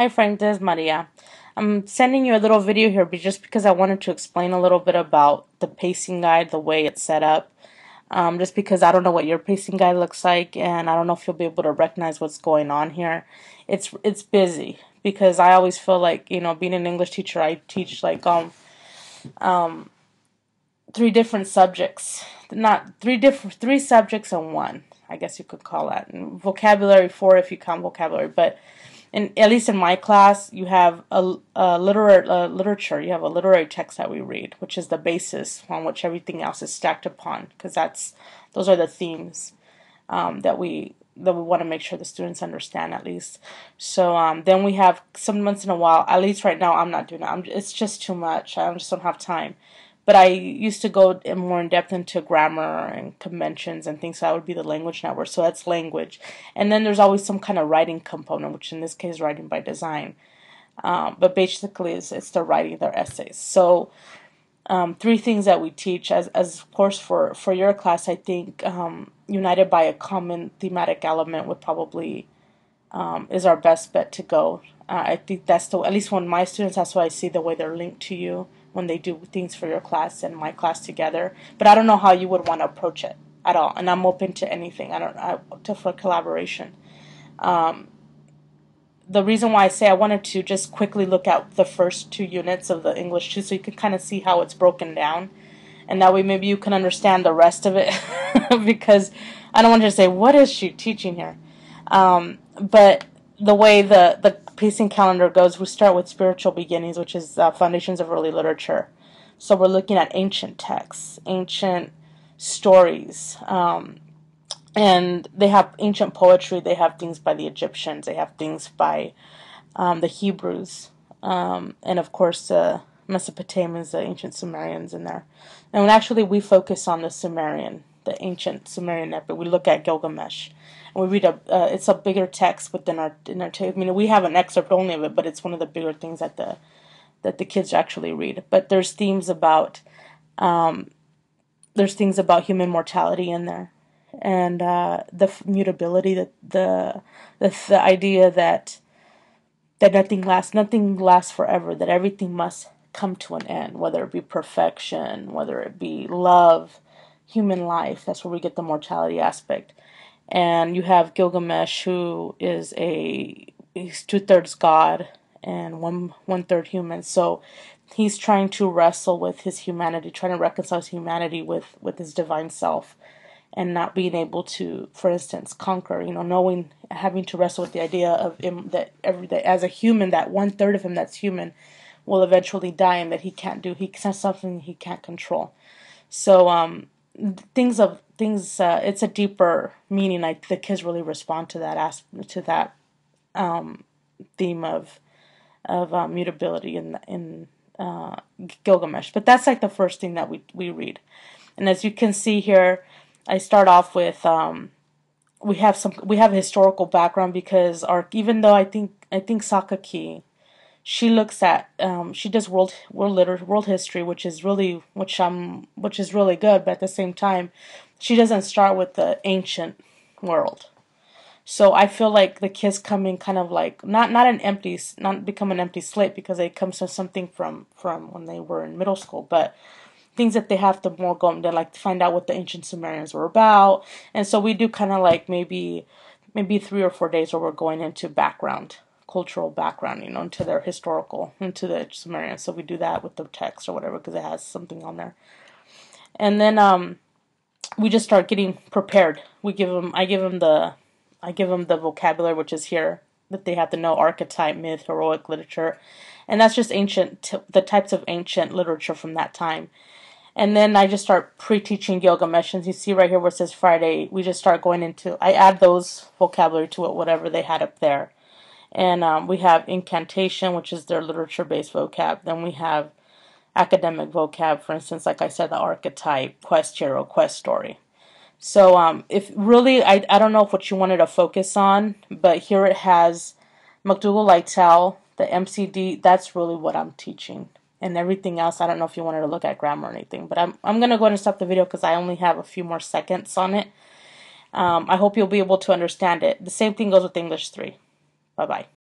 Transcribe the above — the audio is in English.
Hi Frank, this is Maria. I'm sending you a little video here just because I wanted to explain a little bit about the pacing guide, the way it's set up. Just because I don't know what your pacing guide looks like, and I don't know if you'll be able to recognize what's going on here. It's busy because I always feel like, being an English teacher, I teach like three different subjects, not three subjects in one, I guess you could call that. And vocabulary, four if you count vocabulary, but at least in my class, you have a literature. You have a literary text that we read, which is the basis on which everything else is stacked upon, because those are the themes that we want to make sure the students understand at least. So then we have some once in a while. At least right now, I'm not doing it. It's just too much. I just don't have time. But I used to go more in depth into grammar and conventions and things. So that would be the language network. So that's language. And then there's always some kind of writing component, which in this case, writing by design. But basically, it's the writing their essays. So three things that we teach, as of course for your class, I think united by a common thematic element would probably is our best bet to go. I think that's at least when my students, that's why I see the way they're linked to you when they do things for your class and my class together. But I don't know how you would want to approach it at all, and I'm open to anything. For collaboration. The reason why I say I wanted to just quickly look at the first two units of the English 2 so you can kind of see how it's broken down. And that way maybe you can understand the rest of it because I don't want you to say, what is she teaching here? But the way the pacing calendar goes, we start with spiritual beginnings, which is foundations of early literature. So we're looking at ancient texts, ancient stories, and they have ancient poetry. They have things by the Egyptians. They have things by the Hebrews, and of course the Mesopotamians, the ancient Sumerians in there. And when actually we focus on the Sumerian, the ancient Sumerian epic, we look at Gilgamesh, and we read it's a bigger text within our text. I mean, we have an excerpt only of it, but it's one of the bigger things that the kids actually read. But there's themes about human mortality in there, and the mutability, the idea that nothing lasts forever, that everything must come to an end, whether it be perfection, whether it be love, human life. That's where we get the mortality aspect. And you have Gilgamesh, who is he's 2/3 God and one third human. So he's trying to wrestle with his humanity, trying to reconcile his humanity with his divine self, and not being able to, for instance, conquer. Having to wrestle with the idea of him that as a human, that 1/3 of him that's human will eventually die, and that he can't do. It's something he can't control. So it's a deeper meaning. The kids really respond to that theme of mutability in Gilgamesh. But that's like the first thing that we read. And as you can see here, I start off with we have a historical background, because even though I think Sakaki, she looks at she does world history, which is really good, but at the same time she doesn't start with the ancient world. So I feel like the kids come in kind of like not become an empty slate, because they come to something from when they were in middle school, but things that they have to more go into, like to find out what the ancient Sumerians were about. And so we do kind of like maybe 3 or 4 days where we're going into cultural background, into their into the Sumerians. So we do that with the text or whatever, because it has something on there. And then we just start getting prepared. I give them the vocabulary, which is here, that they have to know: archetype, myth, heroic literature. And that's just the types of ancient literature from that time. And then I just start pre-teaching Gilgamesh. And you see right here where it says Friday, we just start going into, I add those vocabulary to it, whatever they had up there. And we have incantation, which is their literature-based vocab. Then we have academic vocab, for instance, like I said, the archetype, quest hero, quest story. So if really, I don't know what you wanted to focus on, but here it has McDougall-Lytell, the MCD. That's really what I'm teaching. And everything else, I don't know if you wanted to look at grammar or anything, but I'm going to go ahead and stop the video because I only have a few more seconds on it. I hope you'll be able to understand it. The same thing goes with English 3. Bye-bye.